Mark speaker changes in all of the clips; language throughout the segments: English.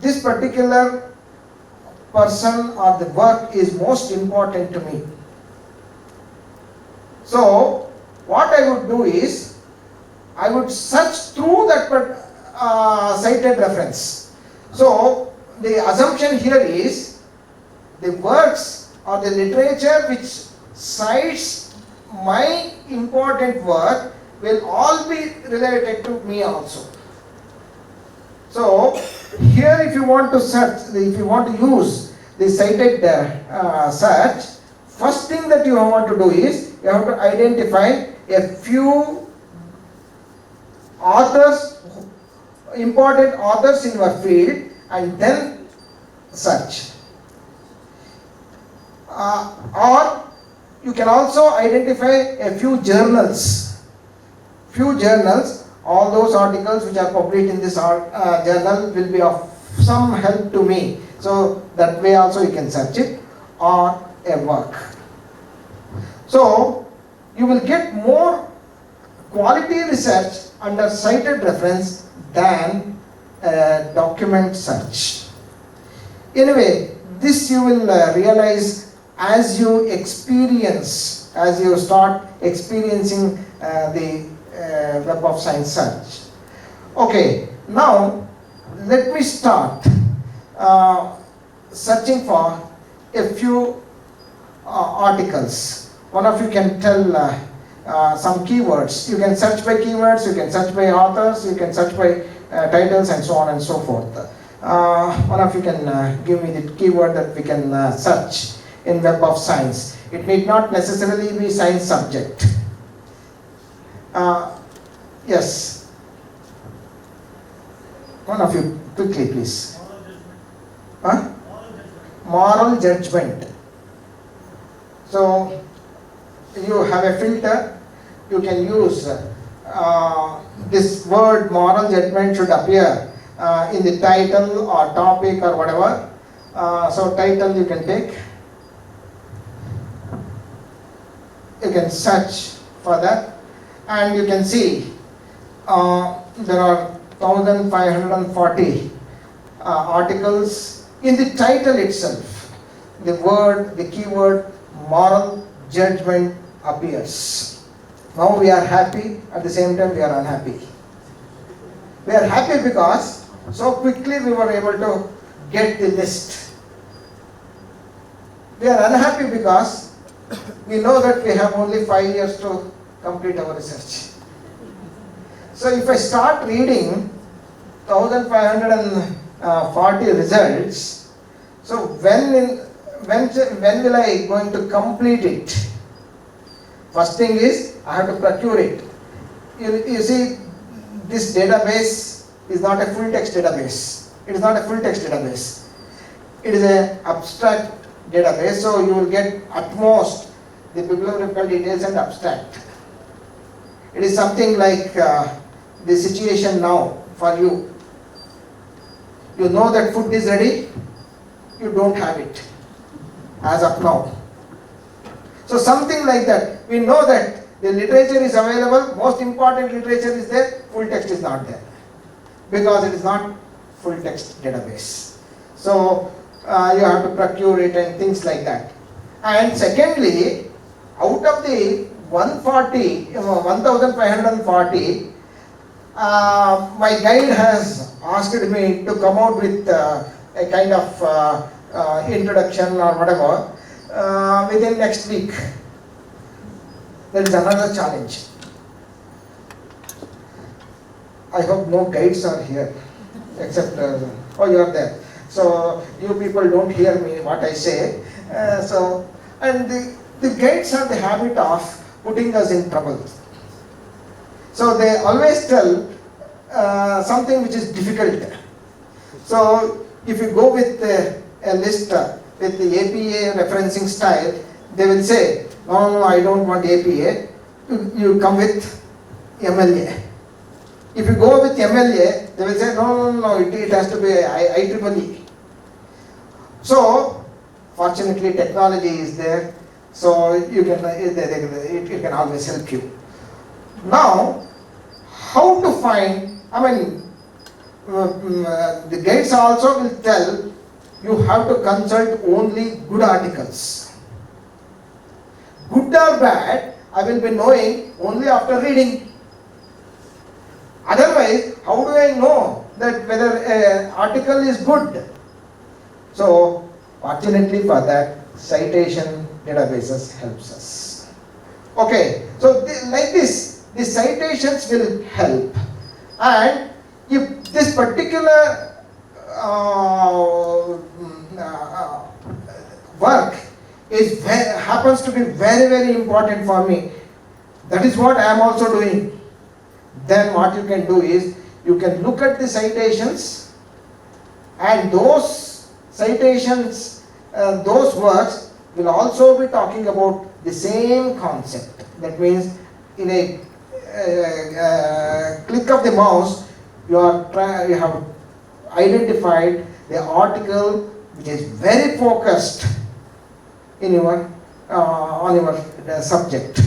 Speaker 1: this particular person or the work is most important to me. So what I would do is, I would search through that cited reference. So the assumption here is, the works or the literature which cites my important work will all be related to me also. So here, if you want to search, if you want to use the cited search, first thing that you want to do is, you have to identify a few authors, important authors in your field, and then search. Or you can also identify a few journals. All those articles which are published in this journal will be of some help to me. So that way also you can search it, or a work. So you will get more quality research under cited reference than document search. Anyway, this you will realize as you experience, as you start experiencing the Web of Science search. Okay, now let me start searching for a few articles. One of you can tell some keywords. You can search by keywords, you can search by authors, you can search by titles, and so on and so forth. One of you can give me the keyword that we can search in Web of Science. It need not necessarily be science subject. Yes. One of you, quickly please. Moral judgment. So you have a filter. You can use this word moral judgment should appear in the title or topic or whatever. So title you can take. You can search for that, and you can see there are 1540 articles. In the title itself, the word, the keyword moral judgment appears. Now we are happy, at the same time we are unhappy. We are happy because so quickly we were able to get the list. We are unhappy because we know that we have only 5 years to complete our research. So if I start reading 1540 results, so when will I going to complete it? First thing is, I have to procure it. You see, this database is not a full text database. It is not a full text database. It is an abstract database, so you will get at most the bibliographical details and abstract. It is something like the situation now for you. You know that food is ready, you don't have it as of now. So something like that. We know that the literature is available, most important literature is there, full text is not there, because it is not full text database. So you have to procure it and things like that. And secondly, out of the 1540, my guide has asked me to come out with a kind of introduction or whatever within next week. There is another challenge. I hope no guides are here, except oh, you are there. So you people don't hear me what I say. And the guides have the habit of putting us in trouble. So they always tell something which is difficult. So if you go with a list with the APA referencing style, they will say, no, I don't want APA. You come with MLA. If you go with MLA, they will say, no, it has to be IEEE. So fortunately technology is there, so you can it can always help you. Now, how to find, the guides also will tell you have to consult only good articles. Good or bad, I will be knowing only after reading. Otherwise, how do I know that whether an article is good? So, fortunately for that, citation databases helps us. Okay, so like this, the citations will help. And if this particular work happens to be very, very important for me, that is what I am also doing, then what you can do is, you can look at the citations, and those citations, those works will also be talking about the same concept. That means, in a click of the mouse, you have identified the article which is very focused in your on your subject.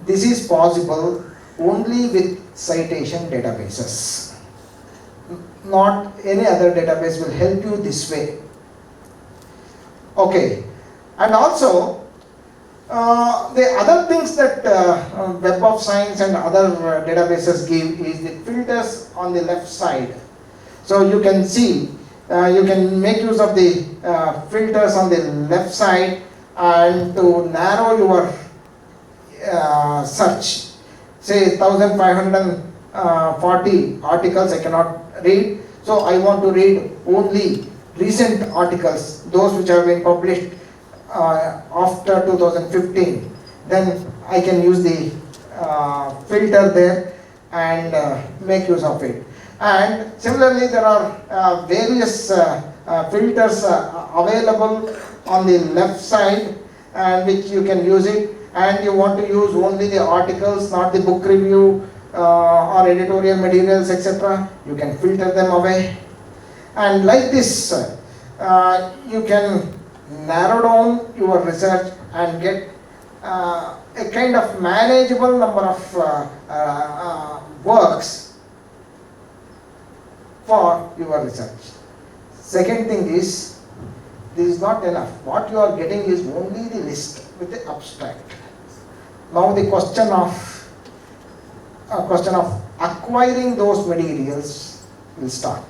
Speaker 1: This is possible only with citation databases. Not any other database will help you this way. Okay, and also the other things that Web of Science and other databases give is the filters on the left side. So you can see, you can make use of the filters on the left side, and to narrow your search. Say 1540 articles I cannot read, so I want to read only recent articles, those which have been published after 2015. Then I can use the filter there and make use of it. And similarly, there are various filters available on the left side, and which you can use it. And you want to use only the articles, not the book review or editorial materials, etc. You can filter them away. And like this, you can narrow down your research and get a kind of manageable number of works for your research. Second thing is, this is not enough. What you are getting is only the list with the abstract. Now the question of acquiring those materials will start.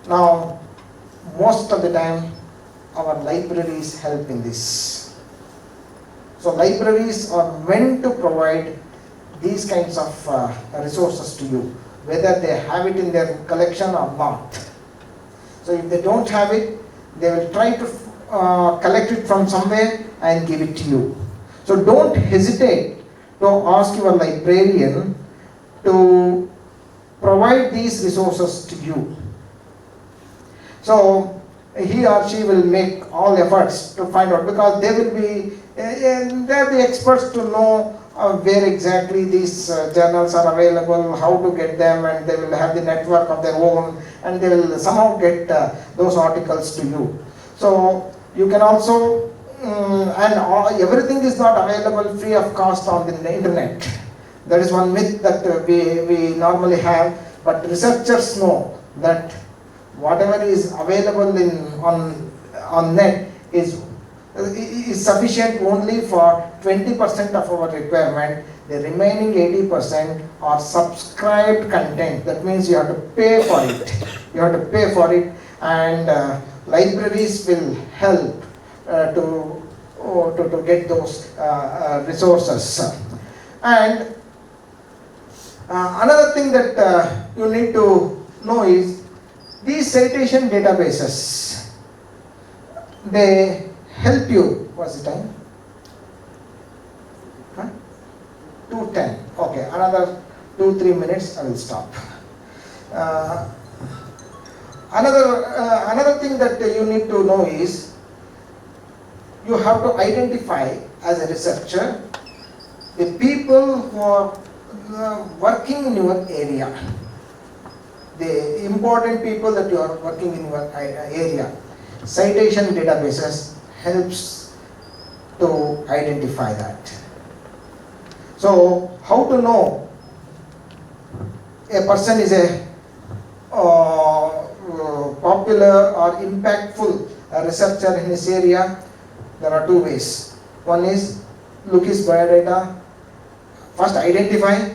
Speaker 1: Now, most of the time, our libraries help in this. So libraries are meant to provide these kinds of resources to you, whether they have it in their collection or not. So if they don't have it, they will try to collect it from somewhere and give it to you. So don't hesitate to ask your librarian to provide these resources to you. So he or she will make all efforts to find out, because they will be, they're the experts to know where exactly these journals are available, how to get them, and they will have the network of their own, and they will somehow get those articles to you. So you can also, everything is not available free of cost on the internet. That is one myth that we normally have, but researchers know that whatever is available on net is sufficient only for 20% of our requirement. The remaining 80% are subscribed content. That means you have to pay for it. You have to pay for it, and libraries will help to get those resources. And another thing that you need to know is, these citation databases, they help you. What's the time? 2:10. Okay, another 2-3 minutes, I will stop. Another thing that you need to know is, you have to identify as a researcher the people who are working in your area, the important people that you are working in your area. Citation databases helps to identify that. So how to know a person is a popular or impactful researcher in his area, there are two ways. One is look his biodata. First identify,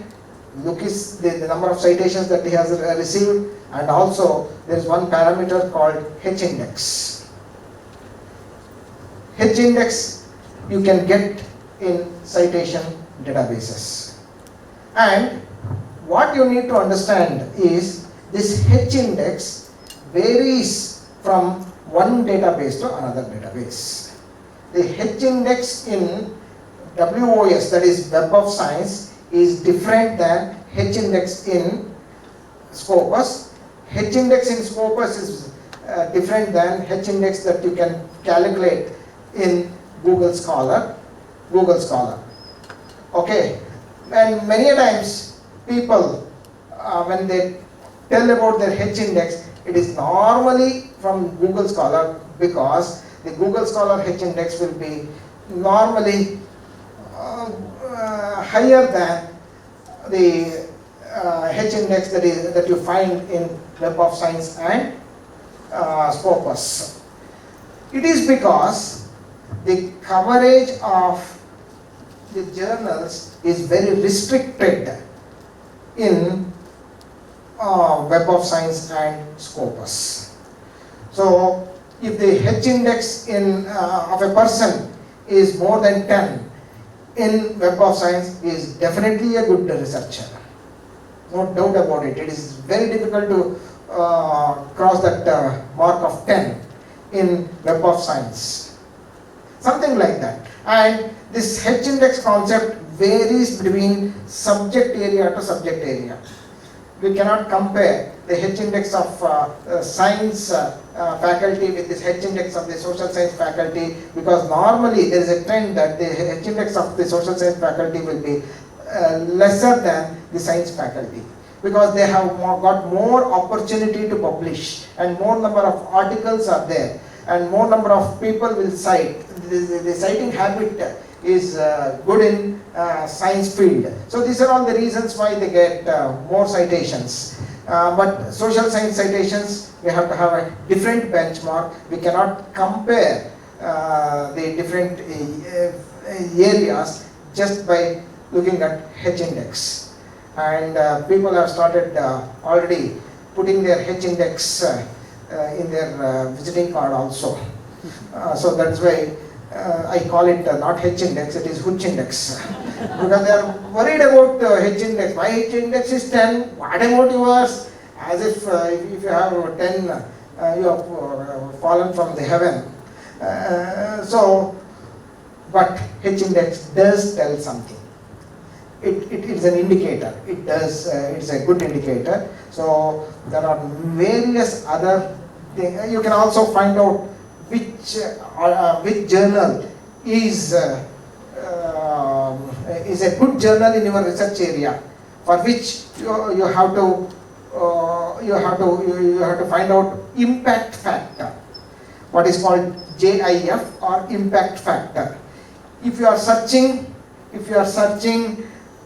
Speaker 1: look his the number of citations that he has received, and also there is one parameter called H index. H index you can get in citation databases. And what you need to understand is this H index varies from one database to another database. The H index in WOS, that is Web of Science, is different than H index in Scopus. H index in Scopus is different than H index that you can calculate in Google Scholar. Okay, and many times people when they tell about their H index, it is normally from Google Scholar, because the Google Scholar H index will be normally higher than the H index that you find in Web of Science and Scopus. It is because the coverage of the journals is very restricted in Web of Science and Scopus. So if the H index of a person is more than 10 in Web of Science, is definitely a good researcher. No doubt about it. It is very difficult to cross that mark of 10 in Web of Science. Something like that. And this H index concept varies between subject area to subject area. We cannot compare the H index of science faculty with this H index of the social science faculty, because normally there is a trend that the H index of the social science faculty will be lesser than the science faculty, because they have got more opportunity to publish and more number of articles are there and more number of people will cite. The citing habit is good in science field. So these are all the reasons why they get more citations. But social science citations, we have to have a different benchmark. We cannot compare the different areas just by looking at H index. And people have started already putting their H index in their visiting card also. So that's why I call it not H index, it is Hooch index. Because they are worried about H index. My H index is 10, what about yours? As if you have 10, you have fallen from the heaven. But H index does tell something. It is an indicator. It's a good indicator. So there are various other things. You can also find out which journal is a good journal in your research area, for which you have to find out impact factor, what is called JIF or impact factor. If you are searching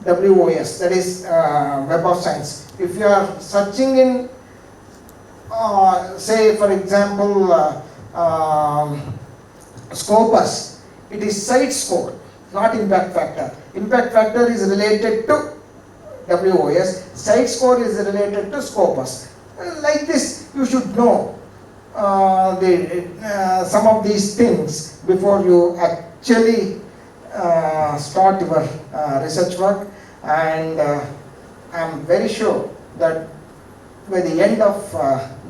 Speaker 1: WOS, that is Web of Science, if you are searching in say for example Scopus, it is site score, not impact factor. Impact factor is related to WOS, site score is related to Scopus. Like this, you should know some of these things before you actually start your research work. And I am very sure that by the end of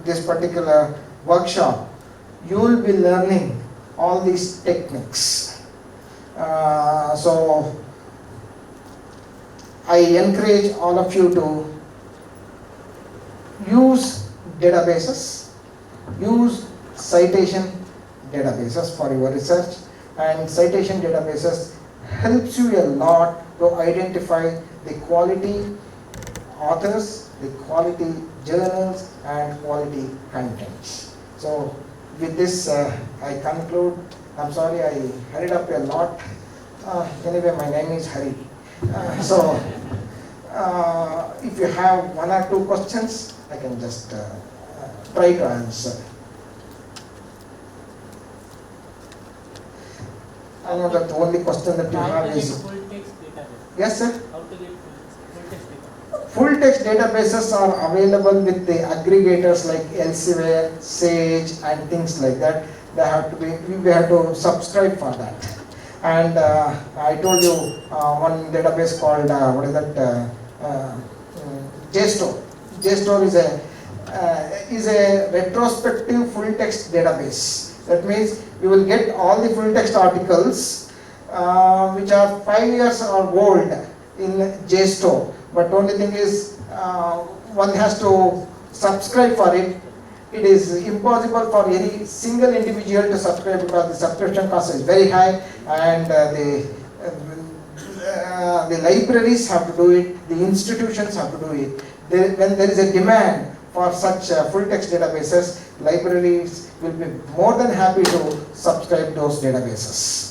Speaker 1: this particular workshop, you will be learning all these techniques. So I encourage all of you to use databases, use citation databases for your research, and citation databases helps you a lot to identify the quality authors, the quality journals, and quality contents. So with this I conclude. I'm sorry I hurried up a lot. Anyway, my name is Hari. If you have one or two questions, I can just try to answer. I know that the only question that you have is...
Speaker 2: Full text database.
Speaker 1: Yes, sir?
Speaker 2: How to get full text database?
Speaker 1: Full text databases are available with the aggregators like Elsevier, Sage and things like that. They have to be, we have to subscribe for that. And I told you one database called, what is that, JSTOR. JSTOR is a retrospective full text database. That means you will get all the full text articles which are 5 years or old in JSTOR. But only thing is one has to subscribe for it. It is impossible for any single individual to subscribe because the subscription cost is very high, and the libraries have to do it, the institutions have to do it. When there is a demand for such full text databases, libraries will be more than happy to subscribe those databases.